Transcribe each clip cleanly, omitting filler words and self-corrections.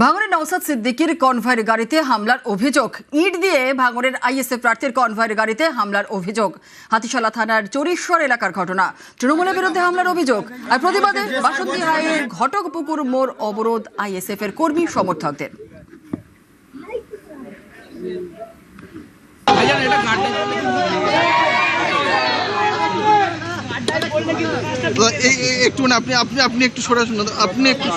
ভাঙড়ের নওশাদ সিদ্দিকীর কনভয়ের গাড়িতে হামলার অভিযোগ। ইট দিয়ে ভাঙড়ের আইএসএফ প্রার্থীর কনভয়ের গাড়িতে হামলার অভিযোগ। হাতিশালা থানার চরিশ্বর এলাকার ঘটনা। তৃণমূলের বিরুদ্ধে হামলার অভিযোগ আর প্রতিবাদে বাসন্তী হাইয়ের ঘটকপুকুর মোড় অবরোধ আইএসএফ এর কর্মী সমর্থকদের। একটু না আপনি একটু সরে আসুন, আপনি একটু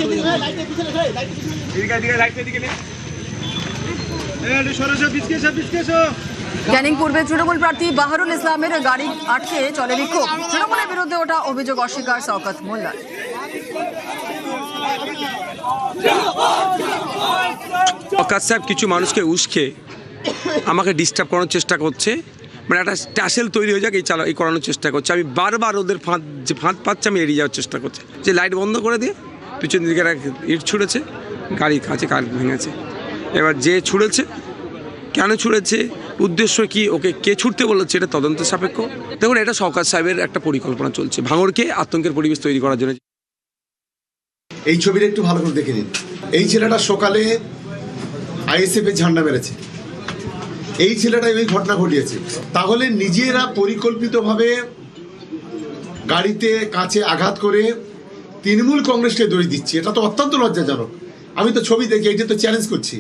ক্যানিং পূর্বে তৃণমূল প্রার্থী বাহারুল ইসলামের গাড়ি আটকে চলে বিক্ষোভ। তৃণমূলের বিরুদ্ধে ওঠা অভিযোগ অস্বীকার শওকত মোল্লার। শওকত সাহেব কিছু মানুষকে উস্কে আমাকে ডিস্টার্ব করানোর চেষ্টা করছে, মানে একটা ট্যাসেল তৈরি হয়ে যাক এই করানোর চেষ্টা করছে। আমি বারবার ওদের ফাঁদ পাচ্ছে, আমি এড়িয়ে যাওয়ার চেষ্টা করছি। যে লাইট বন্ধ করে দিয়ে পিছন দিকে ইট ছুঁড়েছে, গাড়ির কাছে কাঠ ভেঙেছে। এবার যে ছুঁড়েছে, কেন ছুঁড়েছে, উদ্দেশ্য কি, ওকে কে ছুটতে বলেছে, এটা তদন্ত সাপেক্ষ। দেখুন, এটা শওকত সাহেবের একটা পরিকল্পনা চলছে ভাঙড়কে আতঙ্কের পরিবেশ তৈরি করার জন্য। এই ছবিটা একটু ভালো করে দেখে নিন। এই ছেলেটা সকালে আইএসএফ এর ঝান্ডা মেরেছে, এই ছেলেটা এই ঘটনা ঘটিয়েছে। তাহলে নিজেরা পরিকল্পিতভাবে গাড়িতে কাছে আঘাত করে তৃণমূল কংগ্রেসকে দড়ি দিচ্ছে, এটা তো অত্যন্ত লজ্জাজনক। আমি তো ছবি দেখি, এটা তো চ্যালেঞ্জ করছি।